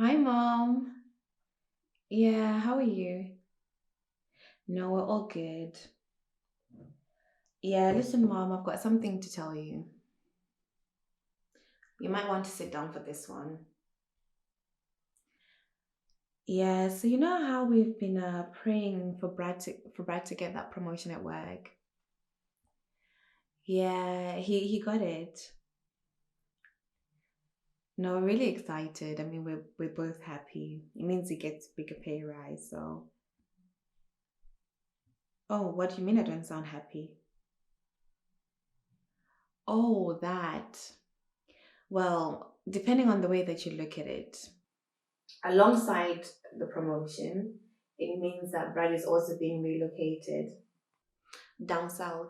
Hi, Mom. Yeah, how are you? No, we're all good. Yeah, listen, Mom, I've got something to tell you. You might want to sit down for this one. Yeah, so you know how we've been praying for Brad to get that promotion at work. Yeah, he got it. No, we're really excited. I mean, we're both happy. It means he gets bigger pay rise. So, oh, what do you mean? I don't sound happy? Oh, that. Well, depending on the way that you look at it. Alongside the promotion, it means that Brad is also being relocated down south.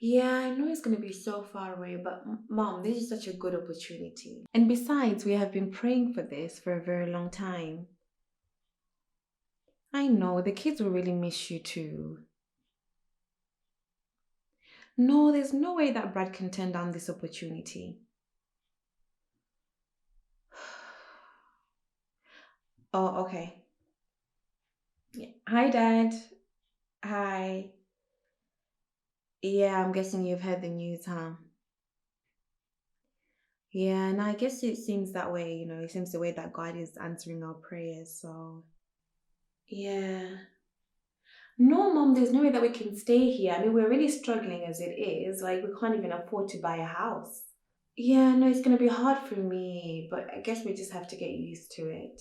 Yeah, I know it's going to be so far away, but mom, this is such a good opportunity. And besides, we have been praying for this for a very long time. I know the kids will really miss you too. No, there's no way that Brad can turn down this opportunity. Oh, okay. Yeah. Hi, Dad. Hi. Yeah, I'm guessing you've heard the news, huh? Yeah, and I guess it seems that way, it seems the way that God is answering our prayers. So, yeah. No, mom, there's no way that we can stay here. I mean, we're really struggling as it is. Like, we can't even afford to buy a house. Yeah, no, it's going to be hard for me, but I guess we just have to get used to it.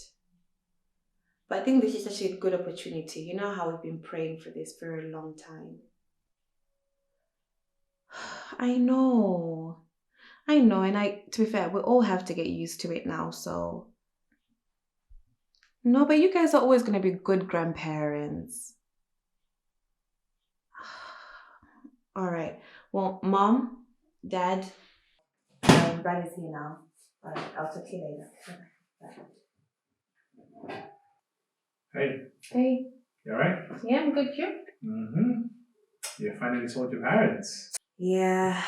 But I think this is such a good opportunity. You know how we've been praying for this for a long time. I know. I know, and to be fair, we all have to get used to it now, so. No, but you guys are always going to be good grandparents. All right. Well, mom, dad, Brad is here now. All right. I'll talk to you later. Bye. Hey, Hey. you alright? Yeah, I'm good. You? Mm-hmm. You finally told your parents. Yeah.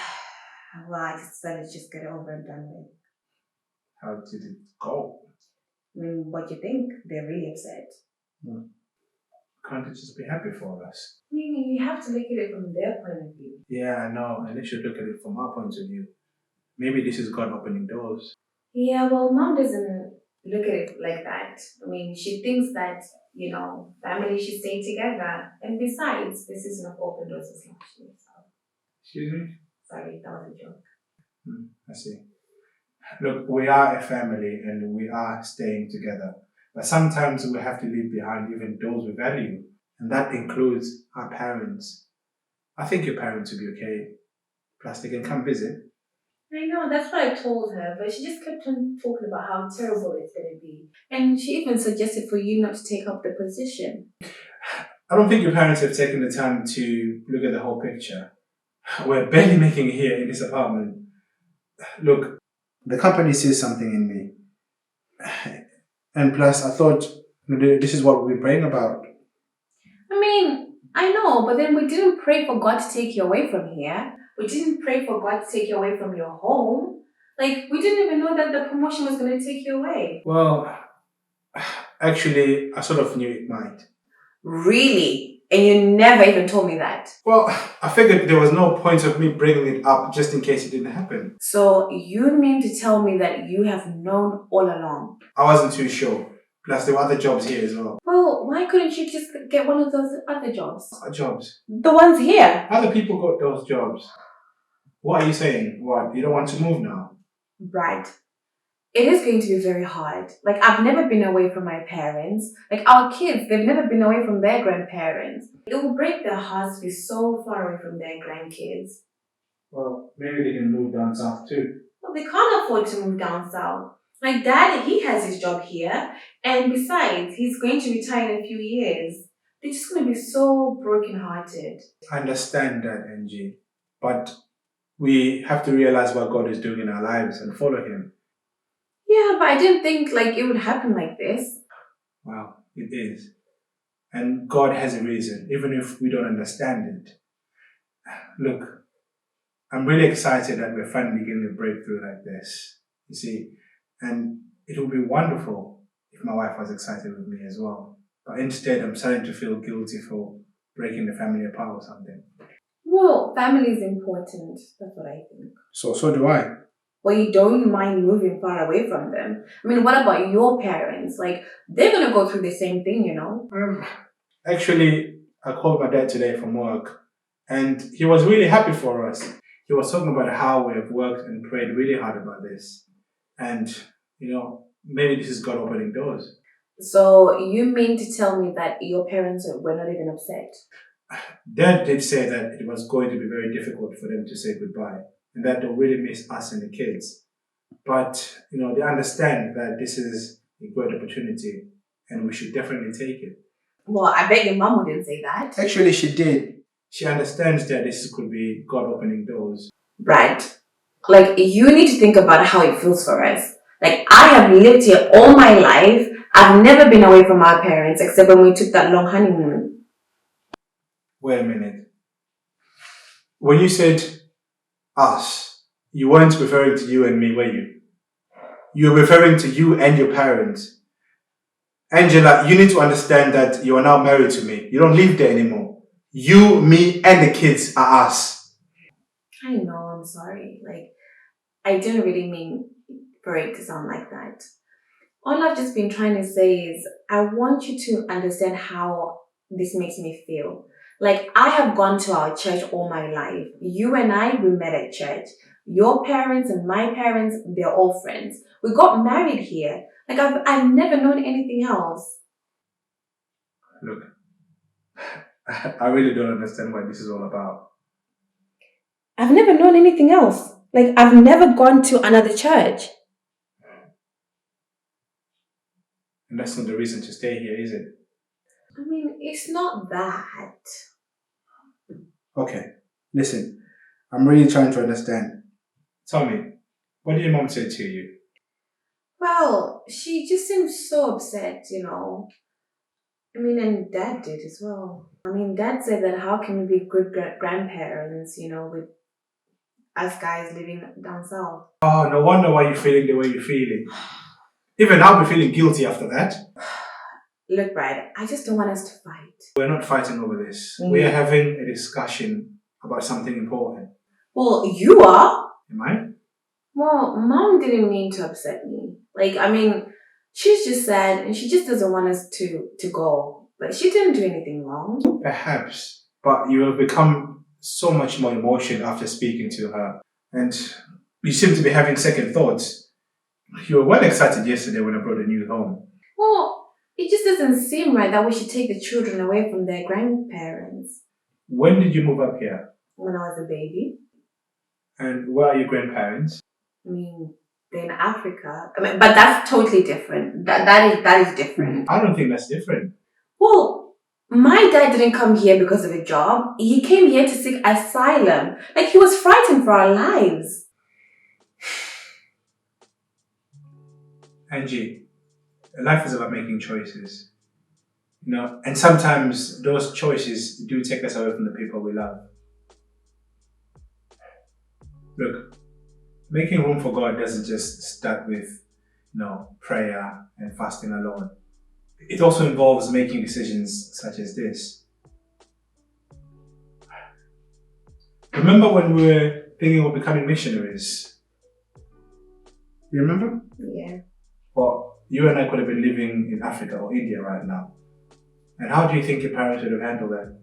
Well, I just said let's just get it over and done with. How did it go? I mean, what do you think? They're really upset. Hmm. Can't they just be happy for us? I mean, you have to look at it from their point of view. Yeah, I know, and they should look at it from our point of view. Maybe this is God opening doors. Yeah, well, mom doesn't look at it like that. I mean, she thinks that, family should stay together. And besides, this is not open doors as last year. So, Excuse me? sorry, that was a joke. I see. Look, we are a family and we are staying together. But sometimes we have to leave behind even those we value. And that includes our parents. I think your parents will be okay. Plus, they can come visit. I know, that's what I told her, but she just kept on talking about how terrible it's going to be. And she even suggested for you not to take up the position. I don't think your parents have taken the time to look at the whole picture. We're barely making it here in this apartment. Look, the company sees something in me. And plus, I thought this is what we've been praying about. I mean, I know, but then we didn't pray for God to take you away from here. We didn't pray for God to take you away from your home. Like, we didn't even know that the promotion was going to take you away. Well, actually, I sort of knew it might. Really? And you never even told me that. Well, I figured there was no point of me bringing it up just in case it didn't happen. So, you mean to tell me that you have known all along? I wasn't too sure. Plus, there were other jobs here as well. Well, why couldn't you just get one of those other jobs? Other jobs? The ones here. Other people got those jobs. What are you saying? What? You don't want to move now? Right. It is going to be very hard. Like, I've never been away from my parents. Like, our kids, they've never been away from their grandparents. It will break their hearts to be so far away from their grandkids. Well, maybe they can move down south too. Well, they can't afford to move down south. My dad, he has his job here. And besides, he's going to retire in a few years. They're just going to be so brokenhearted. I understand that, NG. But we have to realize what God is doing in our lives and follow Him. Yeah, but I didn't think, like, it would happen like this. Wow, it is. And God has a reason, even if we don't understand it. Look, I'm really excited that we're finally getting a breakthrough like this. You see, And it would be wonderful if my wife was excited with me as well. But instead, I'm starting to feel guilty for breaking the family apart or something. Well, family is important. That's what I think. So do I. Well, you don't mind moving far away from them. I mean, what about your parents? Like, they're gonna go through the same thing, you know? Actually, I called my dad today from work, and he was really happy for us. He was talking about how we have worked and prayed really hard about this. And, maybe this is God opening doors. So, you mean to tell me that your parents were not even upset? Dad did say that it was going to be very difficult for them to say goodbye, and that they'll really miss us and the kids. But, they understand that this is a great opportunity, and we should definitely take it. Well, I bet your mom wouldn't say that. Actually, she did. She understands that this could be God opening doors. Right. Like, you need to think about how it feels for us. Like, I have lived here all my life. I've never been away from our parents except when we took that long honeymoon. Wait a minute. When you said us, you weren't referring to you and me, were you? You were referring to you and your parents. Angela, you need to understand that you are now married to me. You don't live there anymore. You, me, and the kids are us. I know, I'm sorry. Like, I didn't really mean for it to sound like that. All I've just been trying to say is I want you to understand how this makes me feel. Like, I have gone to our church all my life. You and I, we met at church. Your parents and my parents, they're all friends. We got married here. Like, I've never known anything else. Look, I really don't understand what this is all about. I've never known anything else. Like, I've never gone to another church. And that's not the reason to stay here, is it? I mean, it's not that. Okay, listen, I'm really trying to understand. Tell me, what did your mom say to you? Well, she just seems so upset, you know. I mean, and Dad did as well. I mean, Dad said that how can we be good grandparents, you know, with us guys living down south. Oh, no wonder why you're feeling the way you're feeling. Even I'll be feeling guilty after that. Look, Brad, I just don't want us to fight. We're not fighting over this. We are having a discussion about something important. Well, you are. Am I? Well, Mom didn't mean to upset me. Like, I mean, she's just sad and she just doesn't want us to go. But she didn't do anything wrong. Perhaps. But you have become so much more emotional after speaking to her. And you seem to be having second thoughts. You were well excited yesterday when I brought the news home. Well, it just doesn't seem right that we should take the children away from their grandparents. When did you move up here? When I was a baby. And where are your grandparents? I mean, they're in Africa. I mean, but that's totally different. That is different. I don't think that's different. Well, my dad didn't come here because of a job. He came here to seek asylum. Like, he was frightened for our lives. Angie, life is about making choices. And sometimes those choices do take us away from the people we love. Look, making room for God doesn't just start with, prayer and fasting alone. It also involves making decisions such as this. Remember when we were thinking of becoming missionaries? You remember? Yeah. Well, you and I could have been living in Africa or India right now. And how do you think your parents would have handled that?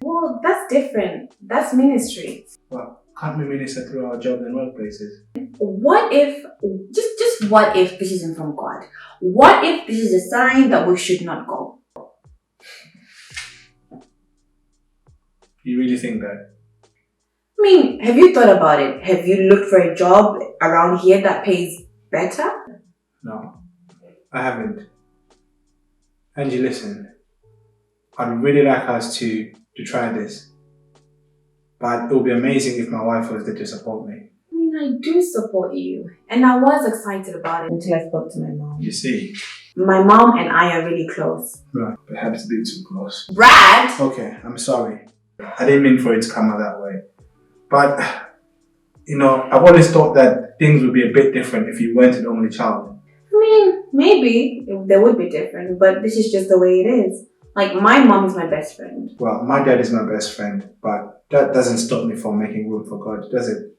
Well, that's different. That's ministry. Well, can't we minister through our jobs and workplaces? What if, just what if this isn't from God? What if this is a sign that we should not go? You really think that? I mean, have you thought about it? Have you looked for a job around here that pays better? No, I haven't. Angie, listen. I'd really like us to try this. But it would be amazing if my wife was there to support me. I mean, I do support you. And I was excited about it until I spoke to my mom. You see? My mom and I are really close. Right, perhaps a bit too close. Brad! Okay, I'm sorry. I didn't mean for it to come out that way. But, I've always thought that things would be a bit different if you weren't an only child. I mean, maybe they would be different, but this is just the way it is. Like, my mom is my best friend. Well, my dad is my best friend, but that doesn't stop me from making room for God, does it?